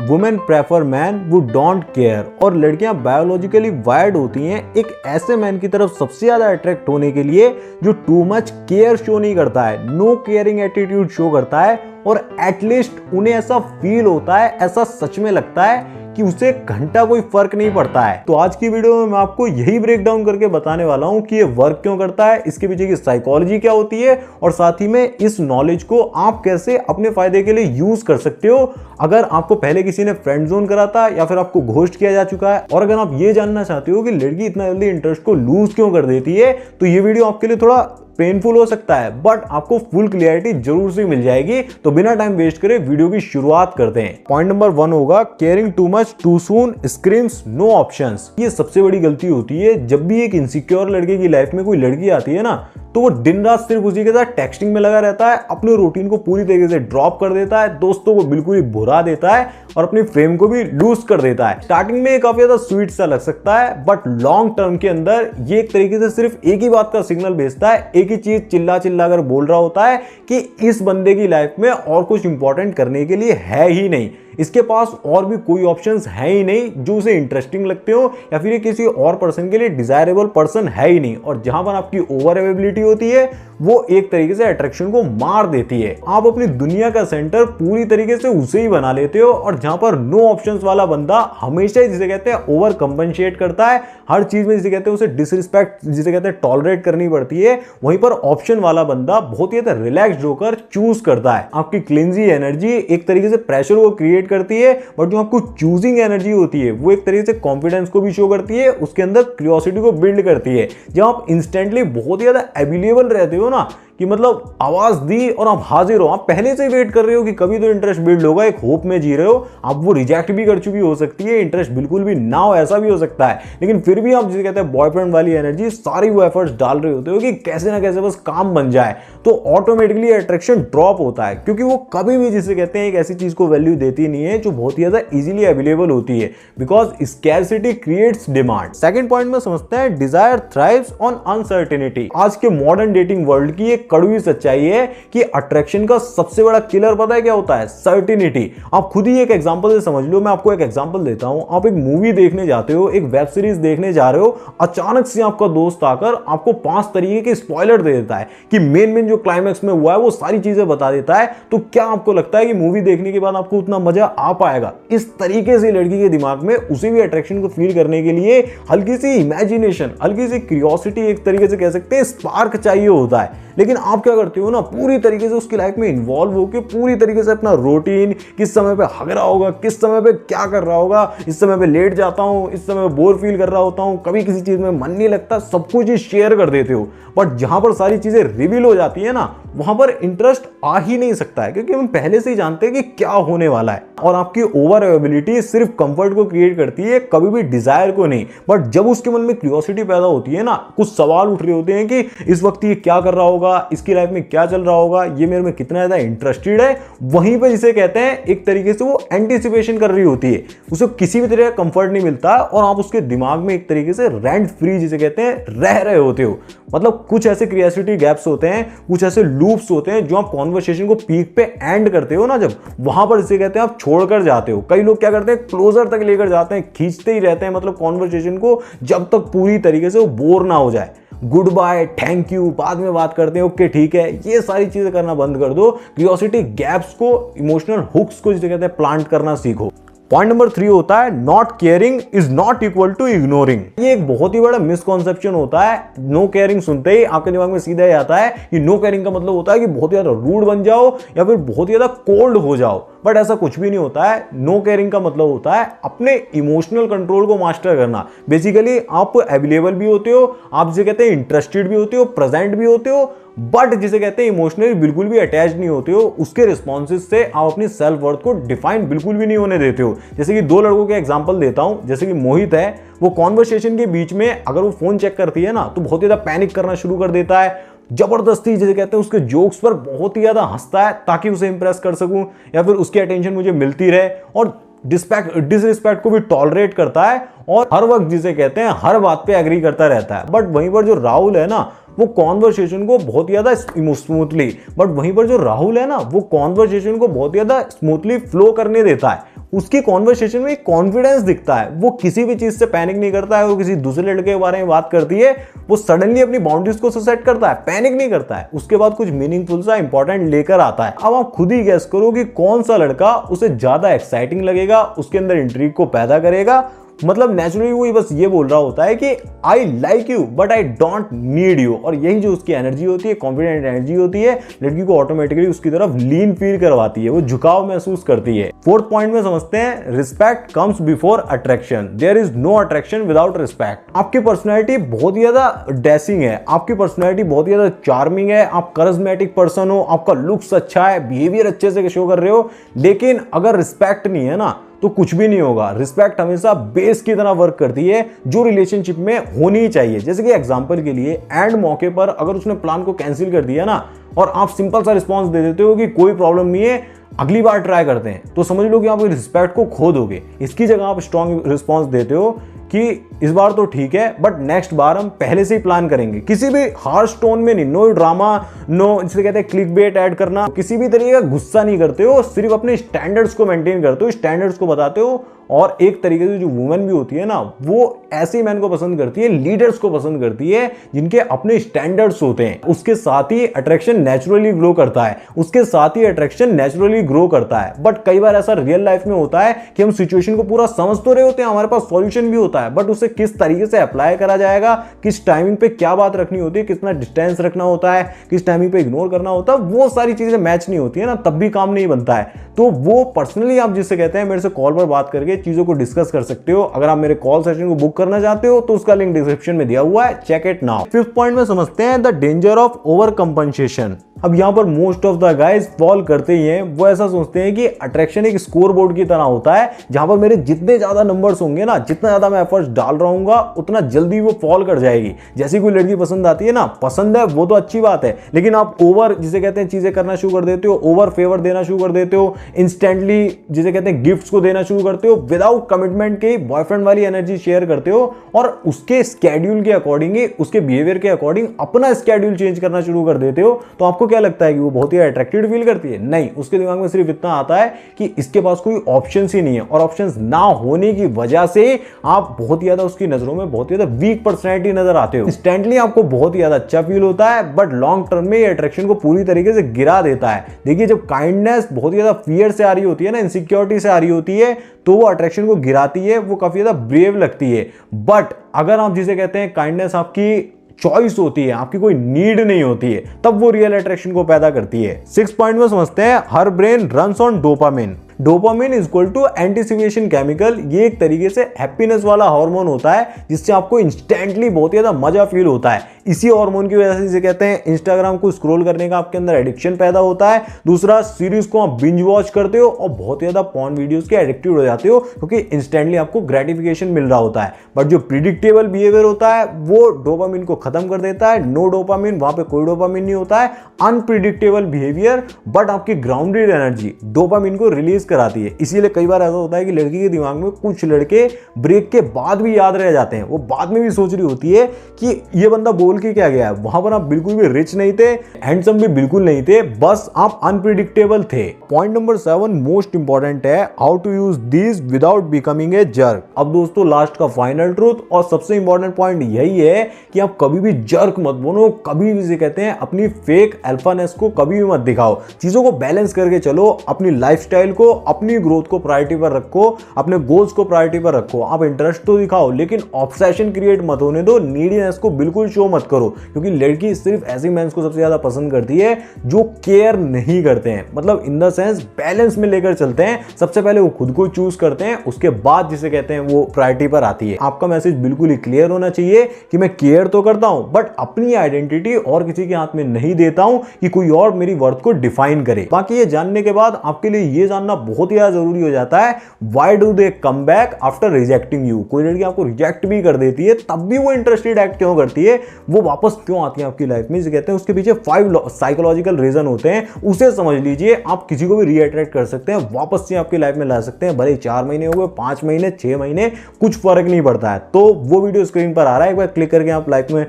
Women prefer man वो don't care, और लड़कियां बायोलॉजिकली वायर्ड होती हैं एक ऐसे मैन की तरफ सबसे ज्यादा अट्रैक्ट होने के लिए जो टू मच केयर शो नहीं करता है, नो केयरिंग एटीट्यूड शो करता है, और एटलीस्ट उन्हें ऐसा फील होता है, ऐसा सच में लगता है कि उसे घंटा कोई फर्क नहीं पड़ता है। तो आज की वीडियो में मैं आपको यही ब्रेक डाउन करके बताने वाला हूं कि ये वर्क क्यों करता है, इसके पीछे की साइकोलॉजी क्या होती है, और साथ ही में इस नॉलेज को आप कैसे अपने फायदे के लिए यूज कर सकते हो अगर आपको पहले किसी ने फ्रेंड जोन करा था या फिर आपको घोस्ट किया जा चुका है। और अगर आप ये जानना चाहते हो कि लड़की इतना जल्दी इंटरेस्ट को लूज क्यों कर देती है, तो ये वीडियो आपके लिए थोड़ा पेनफुल हो सकता है, बट आपको फुल क्लियरिटी जरूर से मिल जाएगी। तो बिना टाइम वेस्ट करे वीडियो की शुरुआत करते हैं। पॉइंट नंबर 1 होगा caring too much too soon screams no options. ये सबसे बड़ी गलती होती है जब भी एक इनसिक्योर लड़के की लाइफ में कोई लड़की आती है ना, तो वो दिन रात सिर्फ उसी के साथ टेक्सटिंग में लगा रहता है, अपने रूटीन को पूरी तरीके से ड्रॉप कर देता है, दोस्तों को बिल्कुल ही भुला देता है और अपनी फ्रेम को भी लूज कर देता है। स्टार्टिंग में काफी ज्यादा स्वीट सा लग सकता है, बट लॉन्ग टर्म के अंदर ये एक तरीके से सिर्फ एक ही बात का सिग्नल भेजता है, एक ही चीज चिल्ला चिल्ला कर बोल रहा होता है कि इस बंदे की लाइफ में और कुछ इंपॉर्टेंट करने के लिए है ही नहीं, इसके पास और भी कोई ऑप्शंस है ही नहीं जो उसे इंटरेस्टिंग लगते हो, या फिर ये किसी और पर्सन के लिए डिजायरेबल पर्सन है ही नहीं। और जहां पर आपकी ओवर अवेबिलिटी होती है वो एक तरीके से अट्रैक्शन को मार देती है। आप अपनी दुनिया का सेंटर पूरी तरीके से उसे ही बना लेते हो, और जहां पर नो ऑप्शंस वाला बंदा हमेशा जिसे कहते हैं ओवर कंपनसेट करता है, हर चीज में जिसे कहते हैं उसे डिसरिस्पेक्ट जिसे कहते हैं टॉलरेट करनी पड़ती है, वहीं पर ऑप्शन वाला बंदा बहुत ही रिलैक्स्ड होकर चूज करता है। आपकी क्लिंजी एनर्जी एक तरीके से प्रेशर को क्रिएट करती है, बट जो आपको चूजिंग एनर्जी होती है वो एक तरीके से कॉन्फिडेंस को भी शो करती है, उसके अंदर क्यूरियोसिटी को बिल्ड करती है। जब आप इंस्टेंटली बहुत ही ज्यादा अवेलेबल रहते हो ना, कि मतलब आवाज दी और आप हाजिर हो, आप पहले से वेट कर रहे हो कि कभी तो इंटरेस्ट बिल्ड होगा, एक होप में जी रहे हो, आप वो रिजेक्ट भी कर चुकी हो सकती है, इंटरेस्ट बिल्कुल भी ना हो ऐसा भी हो सकता है, लेकिन फिर भी आप जिसे कहते हैं बॉयफ्रेंड वाली एनर्जी सारी वो एफर्ट्स डाल रहे होते हो कि कैसे ना कैसे बस काम बन जाए, तो ऑटोमेटिकली अट्रैक्शन ड्रॉप होता है, क्योंकि वो कभी भी जिसे कहते हैं एक ऐसी चीज को वैल्यू देती नहीं है जो बहुत ही ज्यादा इजीली अवेलेबल होती है, because scarcity creates demand. Second point में समझते हैं डिजायर थ्राइव्स ऑन अनसर्टेनिटी। आज के मॉडर्न डेटिंग वर्ल्ड की एक कड़वी सच्चाई है कि अट्रैक्शन का सबसे बड़ा किलर पता है क्या होता है? सर्टिनिटी। आप खुद ही एक एग्जांपल से समझ लो, मैं आपको एक एग्जांपल देता हूं। आप एक मूवी देखने जाते हो, एक वेब सीरीज देखने जा रहे हो, अचानक से आपका दोस्त आकर आपको 5 तरीके के स्पॉइलर दे देता है कि मेन जो क्लाइमैक्स में हुआ है वो सारी चीजें बता देता है, तो क्या आपको लगता है कि मूवी देखने के बाद आपको उतना मजा आ पाएगा? इस तरीके से लड़की के दिमाग में उसे भी अट्रैक्शन को फील करने के लिए हल्की सी इमेजिनेशन, हल्की सी क्यूरियोसिटी, एक तरीके से कह सकते हैं स्पार्क चाहिए होता है। लेकिन आप क्या करते हो ना, पूरी तरीके से उसकी लाइफ में इन्वॉल्व होकर पूरी तरीके से अपना रूटीन, किस समय पे हग रहा होगा, किस समय पे क्या कर रहा होगा, इस समय पे लेट जाता हूं, इस समय बोर फील कर रहा होता हूं, कभी किसी चीज में मन नहीं लगता, सब कुछ ही शेयर कर देते हो। बट जहां पर सारी चीजें रिवील हो जाती है ना, वहां पर इंटरेस्ट आ ही नहीं सकता है, क्योंकि हम पहले से ही जानते हैं कि क्या होने वाला है। और आपकी ओवर अवेबिलिटी सिर्फ कंफर्ट को क्रिएट करती है, कभी भी डिजायर को नहीं। बट जब उसके मन में क्यूरियोसिटी पैदा होती है ना, कुछ सवाल उठ रहे होते हैं कि इस वक्त ये क्या कर रहा होगा, इसकी लाइफ में क्या चल रहा होगा, ये मेरे में कितना ज्यादा इंटरेस्टेड है, वहीं पर जिसे कहते हैं एक तरीके से वो एंटिसिपेशन कर रही होती है, उसे किसी भी तरह का कंफर्ट नहीं मिलता, और आप उसके दिमाग में एक तरीके से रेंट फ्री जिसे कहते हैं रह रहे होते हो। मतलब कुछ ऐसे क्रियोसिटी गैप्स होते हैं, कुछ ऐसे लूप्स होते हैं जो आप कॉन्वर्सेशन को पीक पे एंड करते हो ना, जब वहां पर इसे कहते हैं आप छोड़कर जाते हो। कई लोग क्या करते हैं, क्लोजर तक लेकर जाते हैं, खींचते ही रहते हैं, मतलब कॉन्वर्सेशन को जब तक पूरी तरीके से वो बोर ना हो जाए। गुड बाय, थैंक यू, बाद में बात करते हैं, ओके ठीक है, ये सारी चीजें करना बंद कर दो। क्यूरियोसिटी गैप्स को, इमोशनल हुक्स को जिसे कहते हैं प्लांट करना सीखो। पॉइंट नंबर 3 होता है not caring is not equal to ignoring. ये एक बहुत ही बड़ा मिसकॉन्सेप्शन होता है। नो केयरिंग सुनते ही आपके दिमाग में सीधा ही आता है कि नो केयरिंग का मतलब होता है कि बहुत ज्यादा रूड बन जाओ या फिर बहुत ज्यादा कोल्ड हो जाओ, बट ऐसा कुछ भी नहीं होता है। नो केयरिंग का मतलब होता है अपने इमोशनल कंट्रोल को मास्टर करना। बेसिकली आप अवेलेबल भी होते हो, आप जिसे कहते हैं इंटरेस्टेड भी होते हो, प्रेजेंट भी होते हो, बट जिसे कहते हैं इमोशनली बिल्कुल भी अटैच नहीं होते हो। उसके रिस्पॉन्सेज से आप अपनी सेल्फ वर्थ को डिफाइन बिल्कुल भी नहीं होने देते हो। जैसे कि 2 लड़कों के एग्जांपल देता हूं। जैसे कि मोहित है, वो कॉन्वर्सेशन के बीच में अगर वो फोन चेक करती है ना, तो बहुत ज्यादा पैनिक करना शुरू कर देता है, जबरदस्ती जिसे कहते हैं उसके जोक्स पर बहुत ही ज्यादा हंसता है ताकि उसे इंप्रेस कर सकूं या फिर उसकी अटेंशन मुझे मिलती रहे, और डिसरिस्पेक्ट को भी टॉलरेट करता है, और हर वक्त जिसे कहते हैं हर बात पे एग्री करता रहता है। बट वहीं पर जो राहुल है ना, वो कॉन्वर्सेशन को बहुत ज्यादा स्मूथली, बट वहीं पर जो राहुल है ना, वो कॉन्वर्सेशन को बहुत ज्यादा स्मूथली फ्लो करने देता है। उसकी कॉन्वर्सेशन में एक कॉन्फिडेंस दिखता है, वो किसी भी चीज से पैनिक नहीं करता है। वो किसी दूसरे लड़के के बारे में बात करती है, वो सडनली अपनी बाउंड्रीज को सेट करता है, पैनिक नहीं करता है, उसके बाद कुछ मीनिंगफुल सा इंपॉर्टेंट लेकर आता है। अब आप खुद ही गैस करो कि कौन सा लड़का उसे ज्यादा एक्साइटिंग लगेगा, उसके अंदर इंट्रीग को पैदा करेगा। मतलब नेचुरली वो बस ये बोल रहा होता है कि I like you but I don't need you, और यही जो उसकी एनर्जी होती है, कॉन्फिडेंट एनर्जी होती है, लड़की को ऑटोमेटिकली उसकी तरफ लीन फील करवाती है, वो झुकाव महसूस करती है। फोर्थ पॉइंट में समझते हैं, respect comes before attraction, there is no attraction without respect. आपकी पर्सनैलिटी बहुत ज्यादा डैसिंग है, आपकी पर्सनैलिटी बहुत ज्यादा चार्मिंग है, आप करिज्मेटिक पर्सन हो, आपका लुक्स अच्छा है, बिहेवियर अच्छे से शो कर रहे हो, लेकिन अगर रिस्पेक्ट नहीं है ना तो कुछ भी नहीं होगा। रिस्पेक्ट हमेशा बेस की तरह वर्क करती है, जो रिलेशनशिप में होनी चाहिए। जैसे कि एग्जांपल के लिए एंड मौके पर अगर उसने प्लान को कैंसिल कर दिया ना, और आप सिंपल सा रिस्पांस दे देते हो कि कोई प्रॉब्लम नहीं है, अगली बार ट्राई करते हैं, तो समझ लो कि आप रिस्पेक्ट को खो दोगे। इसकी जगह आप स्ट्रॉन्ग रिस्पांस देते हो कि इस बार तो ठीक है, बट नेक्स्ट बार हम पहले से ही प्लान करेंगे, किसी भी हार्श टोन में नहीं, नो ड्रामा, नो जिसे कहते हैं क्लिक बेट ऐड करना, किसी भी तरीके का गुस्सा नहीं करते हो, सिर्फ अपने स्टैंडर्ड्स को मेंटेन करते हो, स्टैंडर्ड्स को बताते हो। और एक तरीके से जो वुमेन भी होती है ना, वो ऐसे मैन को पसंद करती है, लीडर्स को पसंद करती है जिनके अपने स्टैंडर्ड्स होते हैं। उसके साथ ही अट्रैक्शन नेचुरली ग्रो करता है, उसके साथ ही अट्रैक्शन नेचुरली ग्रो करता है। बट कई बार ऐसा रियल लाइफ में होता है कि हम सिचुएशन को पूरा समझ तो रहे होते हैं, हमारे पास सॉल्यूशन भी होता है, बट उसे किस तरीके से अप्लाई करा जाएगा, किस टाइमिंग पे क्या बात रखनी होती है, कितना डिस्टेंस रखना होता है, किस टाइमिंग पे इग्नोर करना होता है, वो सारी चीजें मैच नहीं होती है ना, तब भी काम नहीं बनता है। तो वो पर्सनली आप जिससे कहते हैं मेरे से कॉल पर बात करके चीजों को डिस्कस कर सकते हो। अगर आप मेरे कॉल सेशन को बुक करना चाहते हो तो उसका लिंक डिस्क्रिप्शन में दिया हुआ है, check it now. Fifth point में समझते हैं the danger of overcompensation. अब यहां पर most of the guys fall करते ही हैं, वो ऐसा सोचते हैं कि अट्रैक्शन एक स्कोर बोर्ड की तरह होता है, जहां पर मेरे जितने ज्यादा नंबर्स होंगे ना, जितना ज्यादा मैं एफर्ट्स डाल रहा हूंगा, उतना जल्दी वो फॉल कर जाएगी। जैसी कोई लड़की पसंद आती है ना, पसंद है वो तो अच्छी बात है, लेकिन आप ओवर जिसे कहते हैं चीजें करना शुरू कर देते हो, ओवर फेवर देना शुरू कर देते हो, इंस्टेंटली जिसे कहते हैं गिफ्ट्स को देना शुरू करते हो, विदाउट कमिटमेंट के बॉयफ्रेंड वाली एनर्जी शेयर करते हो, और उसके स्केड्यूल के अकॉर्डिंग, उसके बिहेवियर के अकॉर्डिंग अपना स्केड्यूल चेंज करना शुरू कर देते हो। तो आपको क्या लगता है कि वो बहुत ही अट्रैक्टिव फील करती है? नहीं, उसके दिमाग में सिर्फ इतना आता है कि इसके पास कोई ऑप्शंस ही नहीं है, और ऑप्शंस ना होने की वजह से आप बहुत ज्यादा उसकी नजरों में बहुत ज्यादा वीक पर्सनैलिटी नजर आते हो। इंस्टेंटली आपको बहुत ज्यादा अच्छा फील होता है, बट लॉन्ग टर्म में ये अट्रैक्शन को पूरी तरीके से गिरा देता है। देखिए, जब काइंडनेस बहुत ज्यादा फियर से आ रही होती है ना, इनसिक्योरिटी से आ रही होती है, तो वो अट्रैक्शन को गिराती है, वो काफी ज्यादा ब्रेव लगती है। बट अगर आप जिसे कहते हैं काइंडनेस आपकी चॉइस होती है, आपकी कोई नीड नहीं होती है, तब वो रियल अट्रैक्शन को पैदा करती है। 6 पॉइंट में समझते हैं, हर brain runs on dopamine. Dopamine is equal to anticipation chemical. ये एक तरीके से हैप्पीनेस वाला हार्मोन होता है, जिससे आपको इंस्टेंटली बहुत ज्यादा मजा फील होता है। इसी हार्मोन की वजह से जिसे कहते हैं इंस्टाग्राम को स्क्रॉल करने का आपके अंदर एडिक्शन पैदा होता है। दूसरा, सीरीज को आप बिंज वॉच करते हो और बहुत ज्यादा पॉर्न वीडियोस के एडिक्टेड हो जाते हो, क्योंकि इंस्टेंटली आपको ग्रेटिफिकेशन मिल रहा होता है। बट जो प्रिडिक्टेबल बिहेवियर होता है वो डोपामिन को खत्म कर देता है। नो डोपामिन, वहां पे कोई डोपामिन नहीं होता है। अनप्रिडिक्टेबल बिहेवियर बट आपकी ग्राउंडेड एनर्जी डोपामिन को रिलीज कराती है। इसीलिए कई बार ऐसा होता है कि लड़की के दिमाग में कुछ लड़के ब्रेक के बाद भी याद रह जाते हैं, वो बाद में भी सोच रही होती है कि ये बंदा बोल के क्या गया है। वहां पर आप बिल्कुल भी रिच नहीं थे, हैंडसम भी बिल्कुल नहीं थे, बस आप अनप्रिडिक्टेबल थे। पॉइंट नंबर 7 मोस्ट इंपॉर्टेंट है, how to use this without becoming a jerk. अब दोस्तों, लास्ट का फाइनल ट्रूथ और सबसे इंपॉर्टेंट पॉइंट यही है कि आप कभी भी जर्क मत बनो, कभी भी कहते हैं अपनी फेक अल्फानेस को कभी भी मत दिखाओ। चीजों को बैलेंस करके चलो, अपनी लाइफस्टाइल को, अपनी ग्रोथ को प्रायोरिटी पर रखो, अपने गोल्स को प्रायोरिटी पर रखो। आप इंटरेस्ट तो दिखाओ, लेकिन ऑब्सेशन क्रिएट मत होने दो, नीडीनेस को बिल्कुल शो मत करो, क्योंकि लड़की सिर्फ ऐसी मेंस को सबसे ज्यादा पसंद करती है जो केयर नहीं करते हैं, मतलब इन द सेंस बैलेंस में लेकर चलते हैं। सबसे पहले वो खुद को चूज करते हैं, उसके बाद जिसे कहते हैं वो प्रायोरिटी पर आती है। आपका मैसेज बिल्कुल ही क्लियर होना चाहिए कि मैं केयर तो करता हूं, बट अपनी आइडेंटिटी और किसी के हाथ में नहीं देता हूं कि कोई और मेरी वर्थ को डिफाइन करे। बाकी ये जानने के बाद आपके लिए ये जानना बहुत ही ज्यादा जरूरी हो जाता है, why do they come back after rejecting you. कोई लड़की आपको रिजेक्ट भी कर देती है, तब भी वो इंटरेस्टेड एक्ट क्यों करती है, वो वापस क्यों आती है आपकी लाइफ में, जिसे कहते हैं उसके पीछे 5 साइकोलॉजिकल रीजन होते हैं। उसे समझ लीजिए, आप किसी को भी रीअट्रैक्ट कर सकते हैं, वापस से आपकी लाइफ में ला सकते हैं। भले 4 महीने हो गए, 5 महीने, 6 महीने, कुछ फर्क नहीं पड़ता है। तो वो वीडियो स्क्रीन पर आ रहा है, एक बार क्लिक करके आप लाइफ में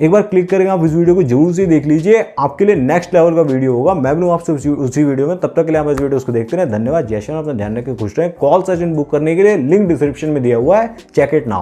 एक बार क्लिक करके आप इस वीडियो को जरूर से देख लीजिए, आपके लिए नेक्स्ट लेवल का वीडियो होगा। मैं मिलूंगा आपसे उसी वीडियो में, तब तक के लिए आप इस वीडियो को देखते रहे। धन्यवाद। जय श्री राम। अपना ध्यान रखें, खुश रहें। कॉल सेशन बुक करने के लिए लिंक डिस्क्रिप्शन में दिया हुआ है, चेक इट नाउ।